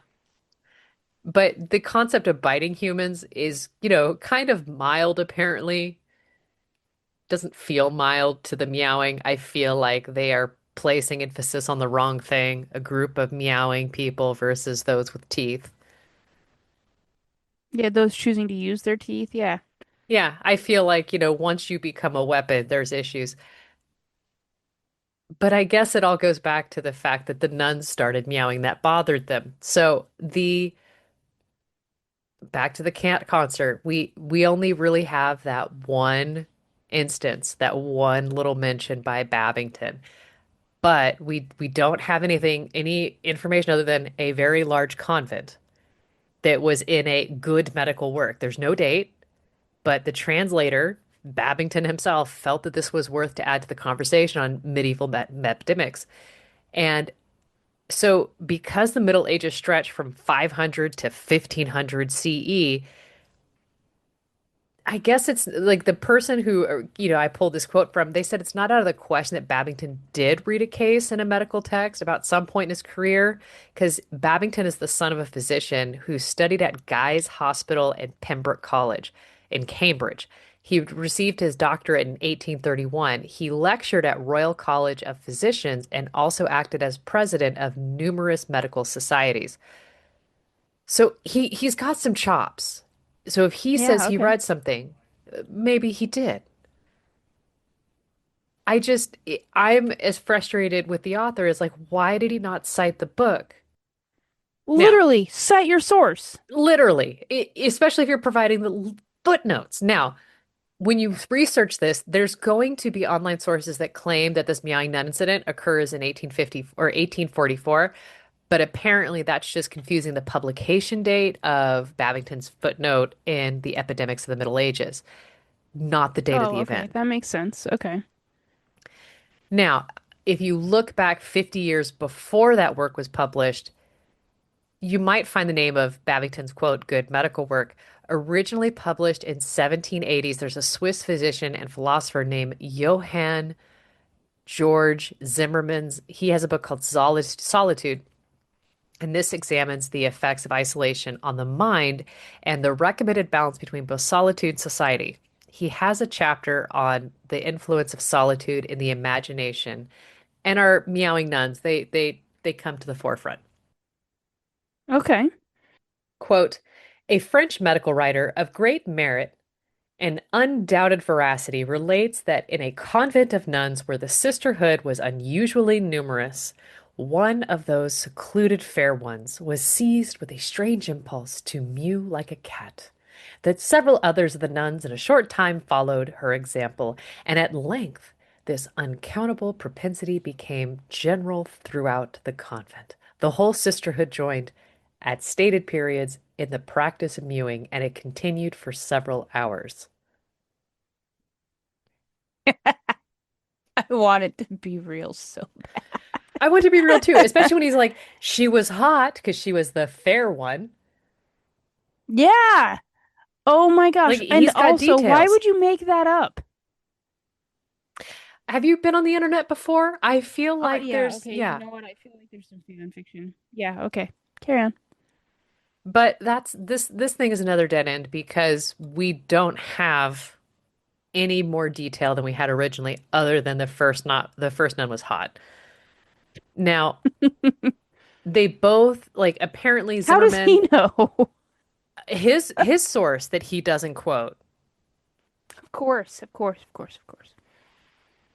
but the concept of biting humans is, kind of mild apparently. Doesn't feel mild to the meowing. I feel like they are placing emphasis on the wrong thing, a group of meowing people versus those with teeth. Yeah, those choosing to use their teeth. Yeah. Yeah, I feel like, once you become a weapon, there's issues. But I guess it all goes back to the fact that the nuns started meowing that bothered them. So the back to the cat concert, we only really have that one instance, that one little mention by Babington. But we don't have any information other than a very large convent that was in a good medical work. There's no date, but the translator, Babington himself, felt that this was worth to add to the conversation on medieval epidemics. And so, because the Middle Ages stretch from 500 to 1500 CE, I guess it's like the person who, I pulled this quote from, they said it's not out of the question that Babington did read a case in a medical text about some point in his career, because Babington is the son of a physician who studied at Guy's Hospital and Pembroke College in Cambridge. He received his doctorate in 1831. He lectured at Royal College of Physicians and also acted as president of numerous medical societies. So he's got some chops. So if he says Yeah, he okay. read something, maybe he did. I'm as frustrated with the author as like, why did he not cite the book? Now, Literally, cite your source. literally, especially if you're providing the footnotes. Now, when you research this, there's going to be online sources that claim that this meowing nun incident occurs in 1850 or 1844, but apparently that's just confusing the publication date of Babington's footnote in the epidemics of the Middle Ages, not the date of Oh, the okay. event. That makes sense. Okay. Now, if you look back 50 years before that work was published, you might find the name of Babington's quote, good medical work. Originally published in 1780s, there's a Swiss physician and philosopher named Johann George Zimmermann's. He has a book called Solitude, and this examines the effects of isolation on the mind and the recommended balance between both solitude and society. He has a chapter on the influence of solitude in the imagination. and our meowing nuns, they come to the forefront. Okay. Quote, a French medical writer of great merit and undoubted veracity relates that in a convent of nuns where the sisterhood was unusually numerous, one of those secluded fair ones was seized with a strange impulse to mew like a cat. That several others of the nuns in a short time followed her example, and at length this uncountable propensity became general throughout the convent. The whole sisterhood joined at stated periods in the practice of mewing, and it continued for several hours. I want it to be real so. I want to be real too, especially when he's like, she was hot because she was the fair one. Yeah. Oh my Like, gosh. And he's got also, why details. would you make that up? Have you been on the internet before? I feel like Yeah, there's, okay. You yeah. know what? I feel like there's some fan fiction. Yeah, okay. Carry on. But this thing is another dead end because we don't have any more detail than we had originally, other than the first nun was hot. Now, they both like apparently How does Zimmerman, he know? his source that he doesn't quote. Of course, of course, of course, of course.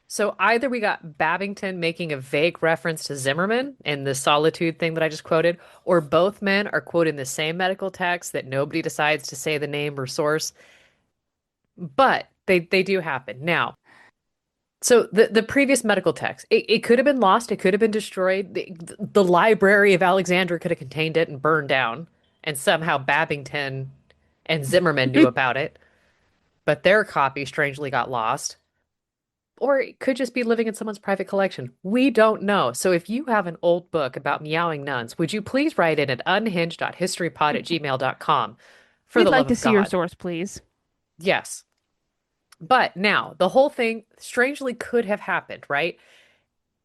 So either we got Babington making a vague reference to Zimmerman in the solitude thing that I just quoted, or both men are quoting the same medical text that nobody decides to say the name or source, but they do happen. Now, so the previous medical text, it could have been lost, it could have been destroyed. The Library of Alexandria could have contained it and burned down, and somehow Babington and Zimmerman knew about it, but their copy strangely got lost. Or it could just be living in someone's private collection. We don't know. So if you have an old book about meowing nuns, would you please write it at unhinged.historypod@gmail.com? For We'd the like love to of see your God. source, please. Yes. But now, the whole thing strangely could have happened, right?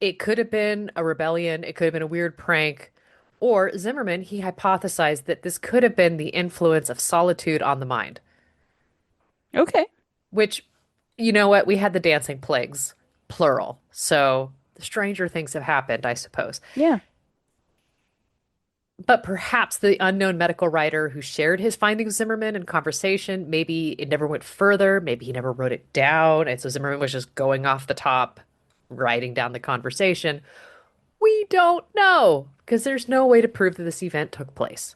It could have been a rebellion, it could have been a weird prank. Or Zimmerman, he hypothesized that this could have been the influence of solitude on the mind, Okay. which, you know what? We had the dancing plagues, plural. So stranger things have happened, I suppose. Yeah. But perhaps the unknown medical writer who shared his findings with Zimmerman in conversation, maybe it never went further, maybe he never wrote it down, and so Zimmerman was just going off the top, writing down the conversation. We don't know, because there's no way to prove that this event took place.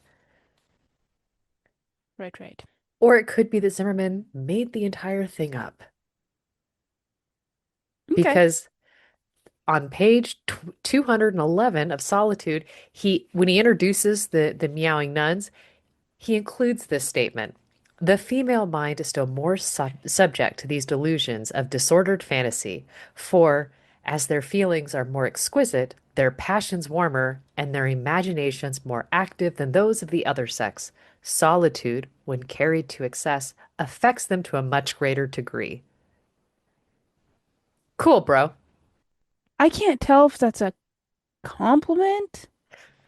Right, right. Or it could be that Zimmerman made the entire thing up. Okay. Because on page 211 of Solitude, when he introduces the meowing nuns, he includes this statement. The female mind is still more subject to these delusions of disordered fantasy, for, as their feelings are more exquisite, their passions warmer, and their imaginations more active than those of the other sex, solitude, when carried to excess, affects them to a much greater degree. Cool, bro. I can't tell if that's a compliment.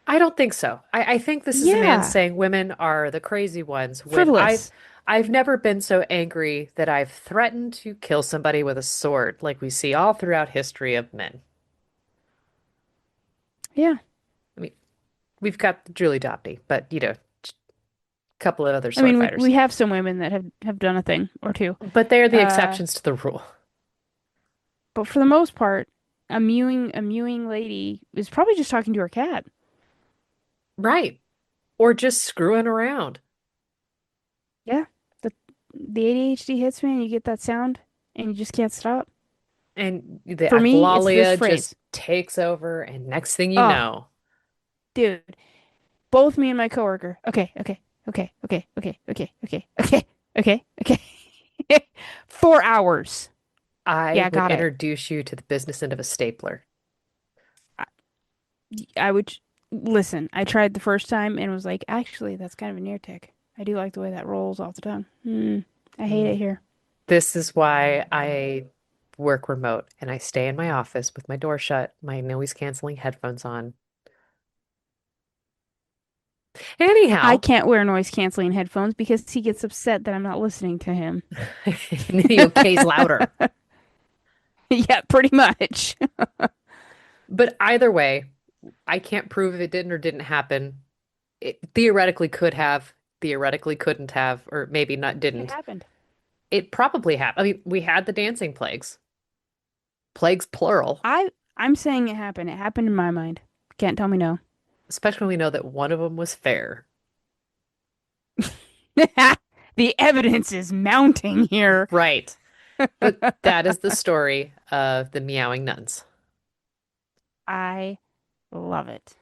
I don't think so. I think this is a man Yeah. saying women are the crazy ones when I've Frivolous. I've never been so angry that I've threatened to kill somebody with a sword like we see all throughout history of men. Yeah. I mean, we've got Julie Dobney, but a couple of other I sword mean, we fighters. have some women that have done a thing or two. But they're the Uh, exceptions to the rule. but for the most part, a mewing lady is probably just talking to her cat. Right. Or just screwing around. Yeah. The the ADHD hits me and you get that sound and you just can't stop. And the For me, it's this aglalia phrase. just takes over, and next thing you Oh, know, dude. Both me and my coworker. Okay, okay, okay, okay, okay, okay, okay, okay, okay, okay. 4 hours. I Yeah, would got it. introduce you to the business end of a stapler. I, I would listen. I tried the first time and was like, actually, that's kind of a near tick. I do like the way that rolls off the tongue. I hate it Mm. here. This is why I work remote and I stay in my office with my door shut, my noise canceling headphones on. I Anyhow, can't wear noise canceling headphones because he gets upset that I'm not listening to him. and then he okays louder. Yeah, pretty much. But either way, I can't prove if it didn't or didn't happen. It theoretically could have, theoretically couldn't have, or maybe not It didn't. happened. It probably happened. I mean, we had the dancing plagues, plagues plural, I'm saying it happened. It happened in my mind. Can't tell me no. especially when we know that one of them was fair. The evidence is mounting here. Right. But that is the story of the meowing nuns. I love it.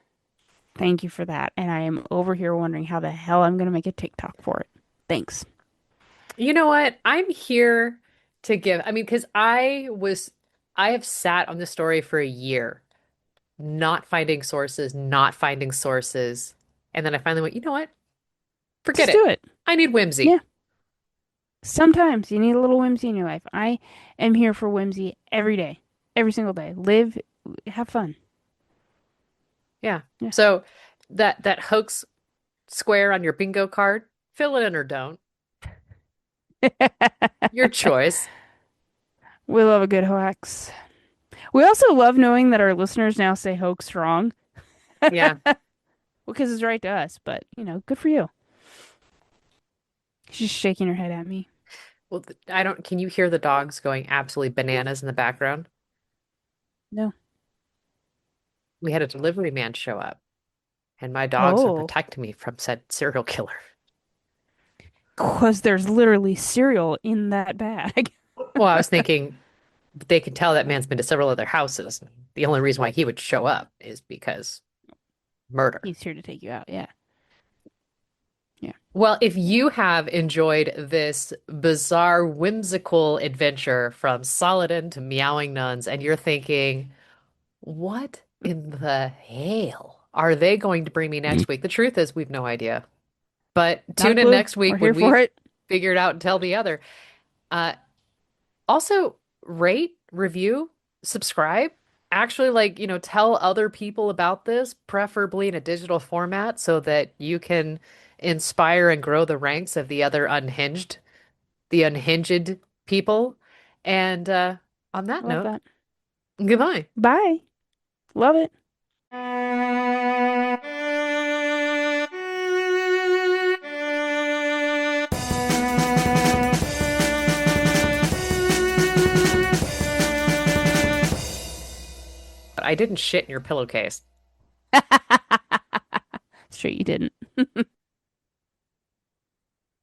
Thank you for that. And I am over here wondering how the hell I'm going to make a TikTok for it. Thanks. You know what? I'm here to give, I mean, because I have sat on this story for a year, not finding sources, not finding sources. And then I finally went, you know what? Forget Just it. do it. I need whimsy. Yeah. Sometimes you need a little whimsy in your life. I am here for whimsy every day, every single day. Live, have fun. Yeah. Yeah. So that hoax square on your bingo card, fill it in or don't. Your choice. We love a good hoax. We also love knowing that our listeners now say hoax wrong Yeah. because it's right to us, but good for you. She's shaking her head at me. Well, I don't, can you hear the dogs going absolutely bananas in the background? No. We had a delivery man show up, and my dogs are Oh, protecting me from said serial killer. because there's literally cereal in that bag. Well, I was thinking they can tell that man's been to several other houses. The only reason why he would show up is because murder. He's here to take you out. Yeah. Yeah. Well, if you have enjoyed this bizarre, whimsical adventure from Saladin to meowing nuns, and you're thinking, what in the hell are they going to bring me next week? The truth is, we've no idea. But Not a tune in clue. next We're week here when for we it. figure it out and tell the other. Uh, Also, rate, review, subscribe. Actually, tell other people about this, preferably in a digital format, so that you can inspire and grow the ranks of the unhinged people. And on that Love note, that. goodbye. Bye. Love it. I didn't shit in your pillowcase. Sure you didn't.